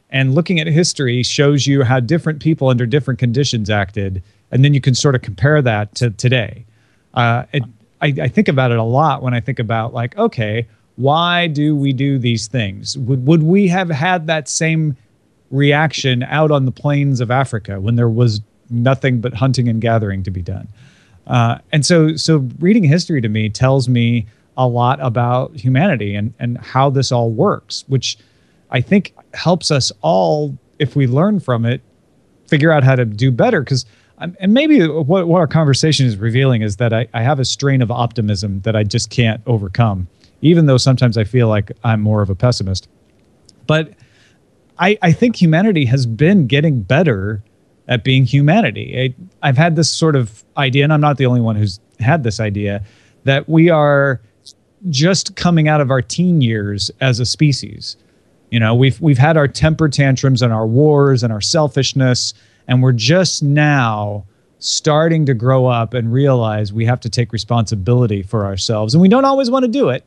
And looking at history shows you how different people under different conditions acted. And then you can sort of compare that to today. I think about it a lot when I think about, like, okay, why do we do these things? Would we have had that same reaction out on the plains of Africa when there was nothing but hunting and gathering to be done? And so reading history to me tells me a lot about humanity and how this all works, which I think helps us all, if we learn from it, figure out how to do better. Because, and maybe what our conversation is revealing is that I have a strain of optimism that I just can't overcome, even though sometimes I feel like I'm more of a pessimist. But I think humanity has been getting better at being humanity. I've had this sort of idea, and I'm not the only one who's had this idea, that we are just coming out of our teen years as a species. We've had our temper tantrums and our wars and our selfishness, and we're just now starting to grow up and realize we have to take responsibility for ourselves. And we don't always want to do it,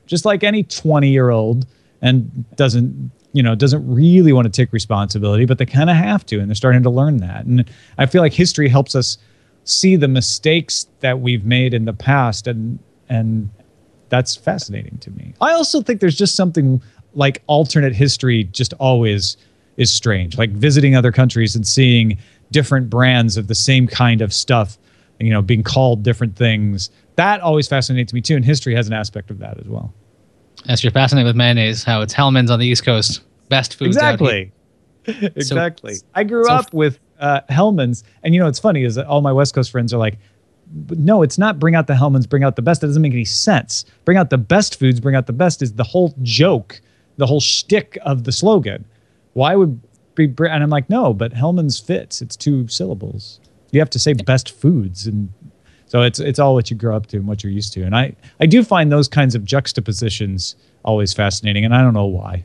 just like any 20-year-old and doesn't really want to take responsibility, but they kind of have to, and they're starting to learn that. And I feel like history helps us see the mistakes that we've made in the past, and that's fascinating to me. I also think there's just something like alternate history just always is strange, like visiting other countries and seeing different brands of the same kind of stuff, being called different things. That always fascinates me too, and history has an aspect of that as well. Yes, you're fascinated with mayonnaise, how it's Hellmanns on the East Coast. Best foods exactly. out here. Exactly. I grew up with Hellmanns, and it's funny is that all my West Coast friends are like, no, it's not bring out the Hellmanns, bring out the best. That doesn't make any sense. Bring out the best foods, bring out the best is the whole joke, the whole shtick of the slogan. Why would be, and I'm like, no, but Hellmanns fits. It's 2 syllables. You have to say best foods, and so it's all what you grow up to and what you're used to. And I do find those kinds of juxtapositions always fascinating, and I don't know why.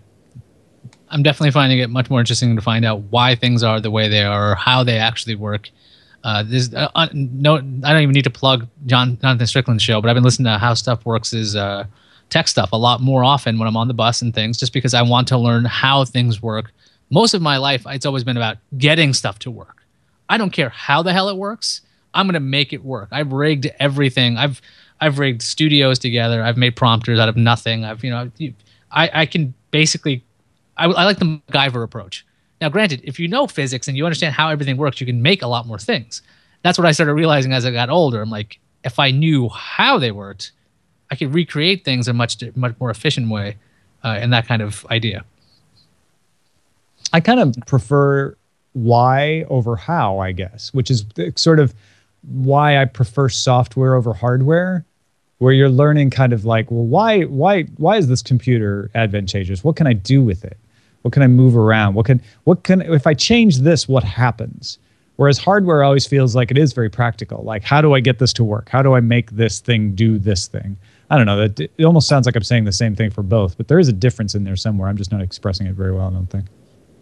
I'm definitely finding it much more interesting to find out why things are the way they are or how they actually work. I don't even need to plug Jonathan Strickland's show, but I've been listening to How Stuff Works' tech stuff a lot more often when I'm on the bus and things, just because I want to learn how things work. Most of my life, it's always been about getting stuff to work. I don't care how the hell it works. I'm going to make it work. I've rigged everything. I've rigged studios together. I've made prompters out of nothing. I can basically, I like the MacGyver approach. Now, granted, if you know physics and you understand how everything works, you can make a lot more things. That's what I started realizing as I got older. I'm like, if I knew how they worked, I could recreate things in a much more efficient way, and that kind of idea. I kind of prefer why over how, I guess, which is sort of why I prefer software over hardware, where you're learning kind of like, well, why is this computer advantageous? What can I do with it? What can I move around? What can if I change this, what happens? Whereas hardware always feels like it is very practical. Like, how do I get this to work? How do I make this thing do this thing? I don't know. It almost sounds like I'm saying the same thing for both, but there is a difference in there somewhere. I'm just not expressing it very well, I don't think.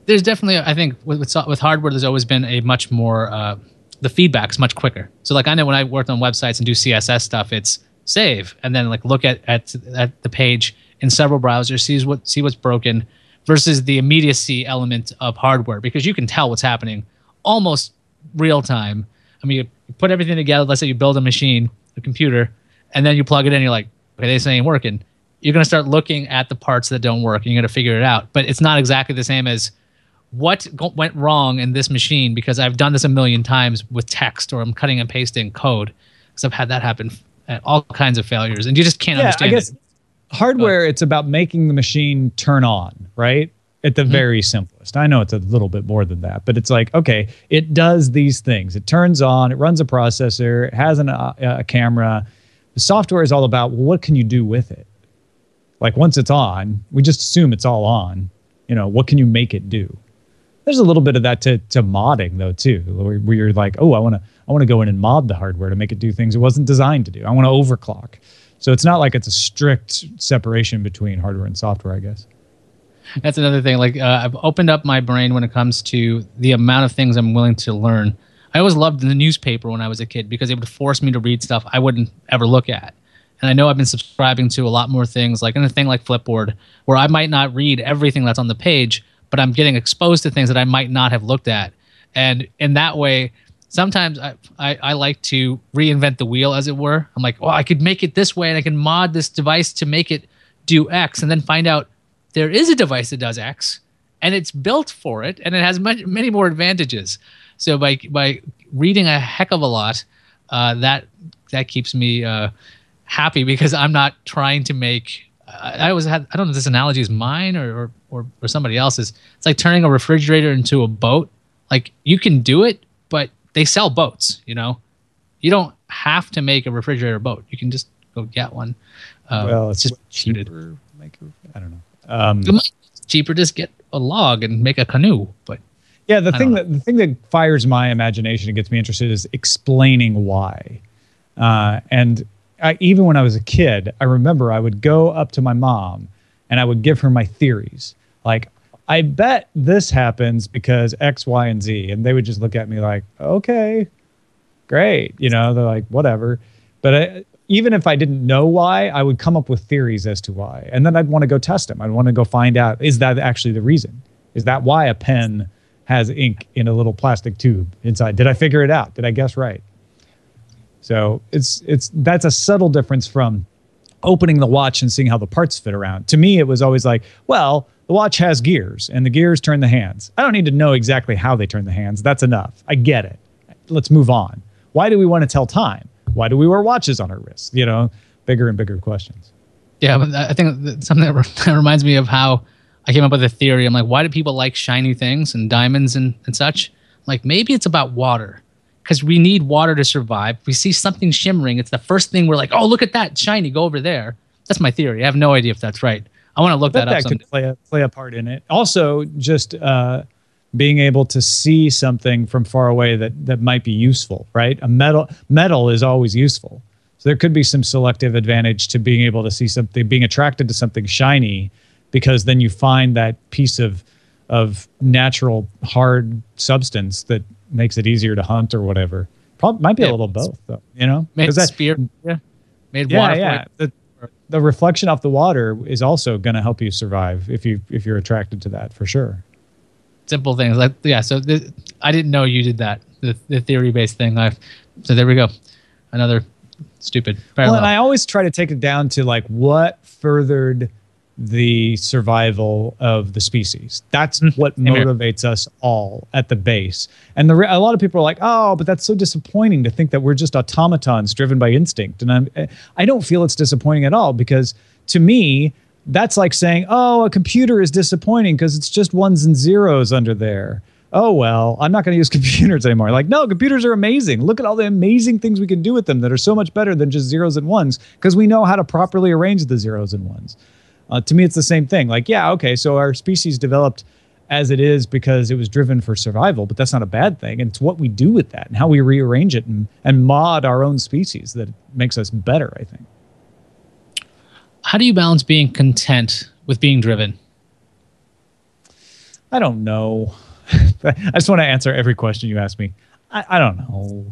There's definitely, I think, with hardware, there's always been a much more, the feedback's much quicker. So, like, I know when I worked on websites and do CSS stuff, it's save, and then, like, look at the page in several browsers, see what's broken, versus the immediacy element of hardware, because you can tell what's happening almost real time. I mean, you put everything together. Let's say you build a machine, a computer, and then you plug it in. You're like, okay, this ain't working. You're going to start looking at the parts that don't work, and you're going to figure it out. But it's not exactly the same as what went wrong in this machine, because I've done this a million times with text, or I'm cutting and pasting code, because I've had that happen at all kinds of failures, and you just can't understand it. Hardware, it's about making the machine turn on, right? At the very simplest. I know it's a little bit more than that, but it's like, okay, it does these things. It turns on, it runs a processor, it has a camera. The software is all about, well, what can you do with it? Like, once it's on, we just assume it's all on. What can you make it do? There's a little bit of that to modding, though, too, where you're like, oh, I want to go in and mod the hardware to make it do things it wasn't designed to do. I want to overclock. So it's not like it's a strict separation between hardware and software, I guess. That's another thing. Like, I've opened up my brain when it comes to the amount of things I'm willing to learn. I always loved the newspaper when I was a kid, because it would force me to read stuff I wouldn't ever look at. And I know I've been subscribing to a lot more things, like in a thing like Flipboard, where I might not read everything that's on the page, but I'm getting exposed to things that I might not have looked at. And in that way, sometimes I like to reinvent the wheel, as it were. I'm like, well, I could make it this way, and I can mod this device to make it do X, and then find out there is a device that does X, and it's built for it, and it has many more advantages. So by reading a heck of a lot, that keeps me happy, because I'm not trying to make. I always had, I don't know if this analogy is mine or somebody else's. It's like turning a refrigerator into a boat. Like, you can do it, but they sell boats. You don't have to make a refrigerator boat. You can just go get one. Well, it's just cheaper. I don't know. It might be cheaper just get a log and make a canoe. But yeah, the thing that fires my imagination and gets me interested is explaining why. Even when I was a kid, I remember I would go up to my mom and I would give her my theories. like, I bet this happens because X, Y, and Z. And they would just look at me like, okay, great. You know, they're like, whatever. But even if I didn't know why, I would come up with theories as to why. And then I'd want to go test them. I'd want to go find out, is that actually the reason? Is that why a pen has ink in a little plastic tube inside? Did I figure it out? Did I guess right? So that's a subtle difference from opening the watch and seeing how the parts fit around. To me, it was always like, well, the watch has gears and the gears turn the hands. I don't need to know exactly how they turn the hands. That's enough. I get it. Let's move on. Why do we want to tell time? Why do we wear watches on our wrists? You know, bigger and bigger questions. Yeah, but I think something that reminds me of how I came up with a theory. I'm like, why do people like shiny things and diamonds and such? Like, maybe it's about water. Because we need water to survive. If we see something shimmering, it's the first thing we're like, oh, look at that, it's shiny, go over there. That's my theory. I have no idea if that's right. I want to look that up. That could play a part in it. Also, just being able to see something from far away that might be useful, right? A metal is always useful. So there could be some selective advantage to being able to see something, being attracted to something shiny, because then you find that piece of natural hard substance that makes it easier to hunt or whatever. Probably might be a little both, though. You know, made water. Yeah. The reflection off the water is also going to help you survive if you're attracted to that, for sure. Simple things like So I didn't know you did that. The theory based thing. So there we go. Another stupid parallel. Well, and I always try to take it down to like what furthered the survival of the species. That's what motivates us all at the base. And a lot of people are like, oh, but that's so disappointing to think that we're just automatons driven by instinct. And I don't feel it's disappointing at all, because to me, that's like saying, oh, a computer is disappointing because it's just ones and zeros under there. Oh, well, I'm not going to use computers anymore. Like, no, computers are amazing. Look at all the amazing things we can do with them that are so much better than just zeros and ones, because we know how to properly arrange the zeros and ones. To me, it's the same thing. Like, yeah, okay, so our species developed as it is because it was driven for survival, but that's not a bad thing. And it's what we do with that and how we rearrange it and mod our own species that makes us better, I think. How do you balance being content with being driven? I don't know. I just want to answer every question you ask me. I don't know.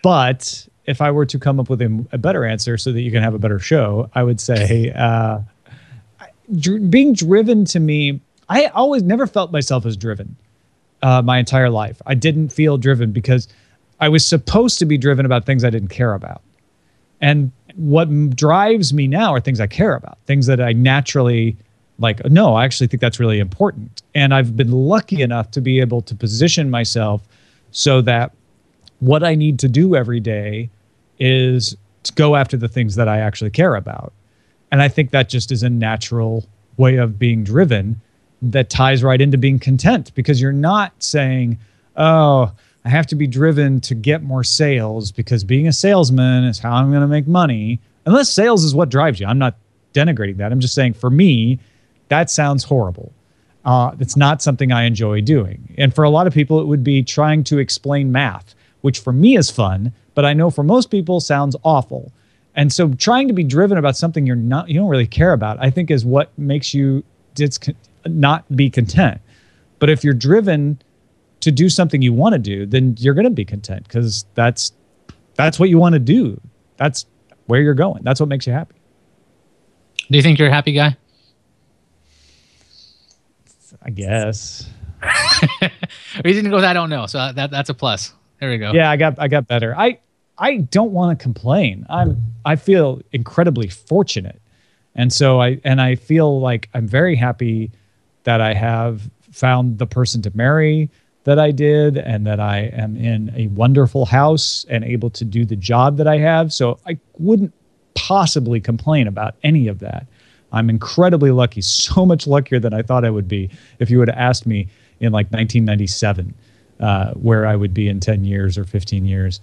But if I were to come up with a better answer so that you can have a better show, I would say being driven, to me, I always never felt myself as driven my entire life. I didn't feel driven because I was supposed to be driven about things I didn't care about. And what drives me now are things I care about, things that I naturally like, no, I actually think that's really important. And I've been lucky enough to be able to position myself so that what I need to do every day is to go after the things that I actually care about. And I think that just is a natural way of being driven that ties right into being content, because you're not saying, oh, I have to be driven to get more sales because being a salesman is how I'm going to make money. Unless sales is what drives you. I'm not denigrating that. I'm just saying, for me, that sounds horrible. It's not something I enjoy doing. And for a lot of people, it would be trying to explain math, which for me is fun, but I know for most people sounds awful. And so trying to be driven about something you don't really care about, I think is what makes you not be content. But if you're driven to do something you want to do, then you're going to be content, because that's what you want to do. That's where you're going. That's what makes you happy. Do you think you're a happy guy? I guess. We didn't go with I don't know, so that's a plus. There we go. Yeah, I got better. I don't want to complain. I feel incredibly fortunate. And so I feel like I'm very happy that I have found the person to marry that I did, and that I am in a wonderful house and able to do the job that I have. So I wouldn't possibly complain about any of that. I'm incredibly lucky, so much luckier than I thought I would be if you would have asked me in like 1997 where I would be in 10 years or 15 years.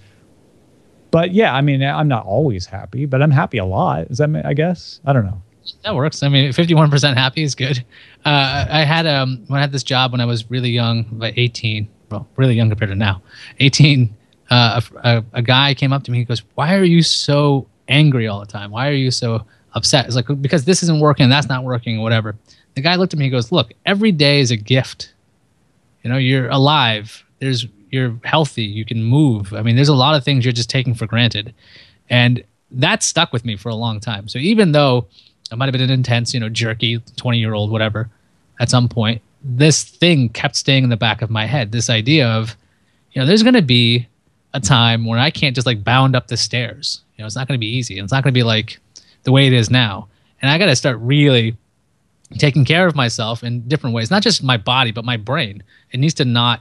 But yeah, I mean, I'm not always happy, but I'm happy a lot. Is that, I guess? I don't know. That works. I mean, 51% happy is good. I had when I had this job when I was really young, about 18, well, really young compared to now, 18, a guy came up to me. He goes, "Why are you so angry all the time? Why are you so upset?" It's like, because this isn't working, that's not working, whatever. The guy looked at me. He goes, "Look, every day is a gift. You know, you're alive. You're healthy. You can move. I mean, there's a lot of things you're just taking for granted." And that stuck with me for a long time. So even though I might have been an intense, jerky 20-year-old, whatever, at some point, this thing kept staying in the back of my head. This idea of, there's going to be a time when I can't just like bound up the stairs. It's not going to be easy. And it's not going to be like the way it is now. And I got to start really taking care of myself in different ways, not just my body, but my brain. It needs to not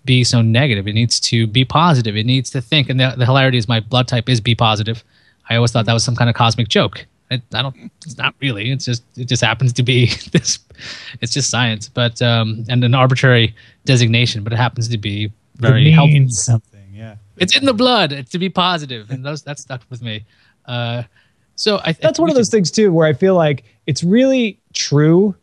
be so negative. It needs to be positive. It needs to think. And the hilarity is my blood type is B positive. I always thought that was some kind of cosmic joke. It's not really. It just happens to be this. It's just science, but and an arbitrary designation. But it happens to be very helpful. Something, yeah. It's in the blood. It's to be positive, and that stuck with me. So that's one of those things too, where I feel like it's really true,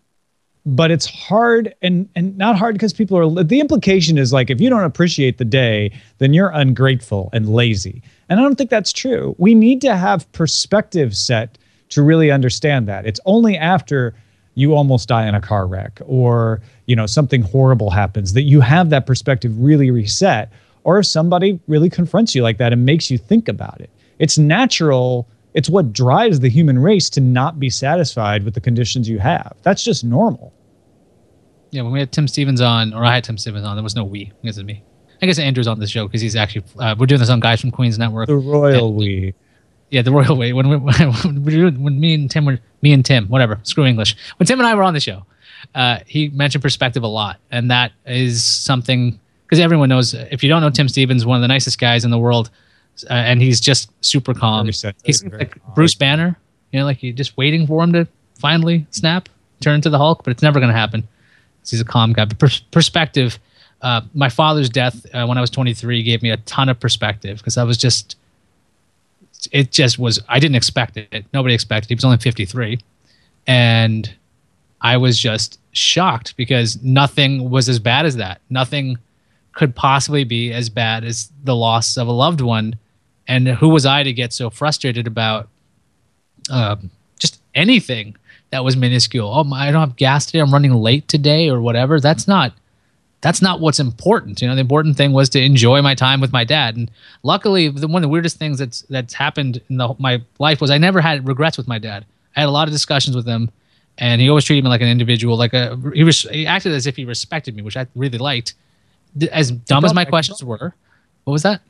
but it's hard and not hard because people are. The implication is like if you don't appreciate the day, then you're ungrateful and lazy. And I don't think that's true. We need to have perspective set to really understand that. It's only after you almost die in a car wreck or, something horrible happens that you have that perspective really reset, or if somebody really confronts you like that and makes you think about it. It's natural. It's what drives the human race to not be satisfied with the conditions you have. That's just normal. Yeah, when we had Tim Stevens on, or I had Tim Stevens on, there was no we. I guess it's me. I guess Andrew's on the show because he's actually, we're doing this on Guys from Queens Network. The royal we. Yeah, the royal way. When me and Tim, whatever, screw English. When Tim and I were on the show, he mentioned perspective a lot, and that is something because everyone knows. If you don't know Tim Stevens, one of the nicest guys in the world, and he's just super calm. He's like calm. Bruce Banner, like you're just waiting for him to finally snap, turn into the Hulk, but it's never going to happen. He's a calm guy. But perspective. My father's death when I was 23 gave me a ton of perspective because I was just. It just was, I didn't expect it. Nobody expected it. He was only 53. And I was just shocked because nothing was as bad as that. Nothing could possibly be as bad as the loss of a loved one. And who was I to get so frustrated about just anything that was minuscule? Oh, I don't have gas today. I'm running late today or whatever. That's not what's important. The important thing was to enjoy my time with my dad. And luckily, one of the weirdest things that's happened in my life was I never had regrets with my dad. I had a lot of discussions with him, and he always treated me like an individual. He acted as if he respected me, which I really liked. As dumb as my questions were. What was that?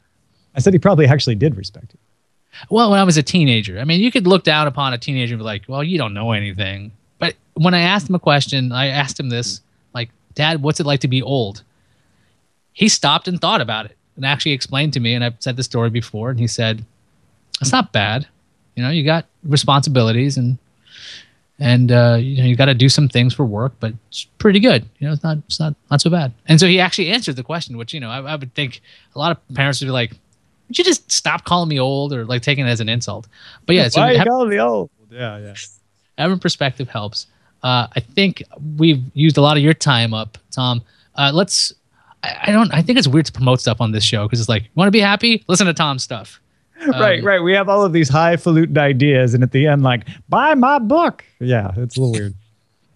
I said he probably actually did respect you. Well, when I was a teenager. I mean, you could look down upon a teenager and be like, well, you don't know anything. But when I asked him a question, I asked him this, like, Dad, what's it like to be old? He stopped and thought about it and actually explained to me, and I've said the story before, and he said, it's not bad. You got responsibilities and you got to do some things for work, but it's pretty good. It's not so bad. And so he actually answered the question, which, I would think a lot of parents would be like, would you just stop calling me old or like taking it as an insult? But yeah. Why are you calling me old? Yeah. Having perspective helps. I think we've used a lot of your time up, Tom. I think it's weird to promote stuff on this show because it's like, you want to be happy? Listen to Tom's stuff. Right. We have all of these highfalutin ideas, and at the end, like, buy my book. Yeah, it's a little weird.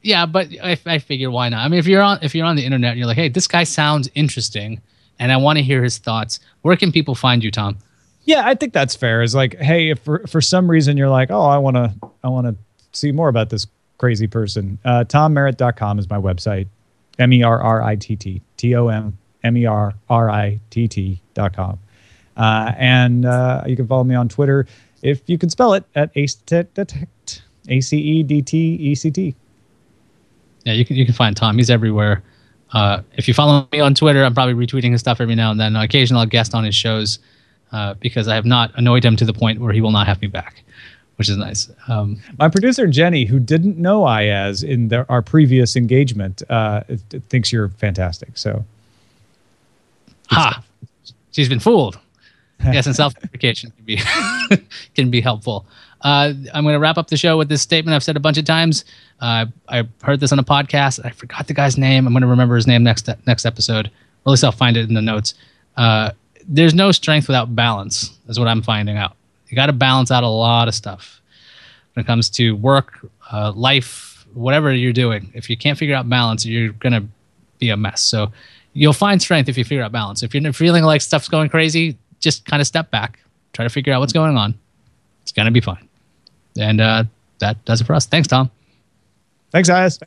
Yeah, but I figure why not? I mean, if you're on the internet and you're like, hey, this guy sounds interesting, and I want to hear his thoughts. Where can people find you, Tom? Yeah, I think that's fair. It's like, hey, if for some reason you're like, oh, I want to see more about this crazy person. TomMerritt.com is my website. MERRITT. TOMMERRITT.com. And you can follow me on Twitter if you can spell it at ACEDETECT. ACEDTECT. Yeah, you can find Tom. He's everywhere. If you follow me on Twitter, I'm probably retweeting his stuff every now and then. Occasionally I'll guest on his shows because I have not annoyed him to the point where he will not have me back, which is nice. My producer, Jenny, who didn't know Ayaz in our previous engagement, thinks you're fantastic. So, she's been fooled. Yes, and self-deprecation can be helpful. I'm going to wrap up the show with this statement I've said a bunch of times. I heard this on a podcast. I forgot the guy's name. I'm going to remember his name next episode. Or at least I'll find it in the notes. There's no strength without balance, is what I'm finding out. You got to balance out a lot of stuff when it comes to work, life, whatever you're doing. If you can't figure out balance, you're going to be a mess. So you'll find strength if you figure out balance. If you're feeling like stuff's going crazy, just kind of step back, try to figure out what's going on. It's going to be fine. And that does it for us. Thanks, Tom. Thanks, guys.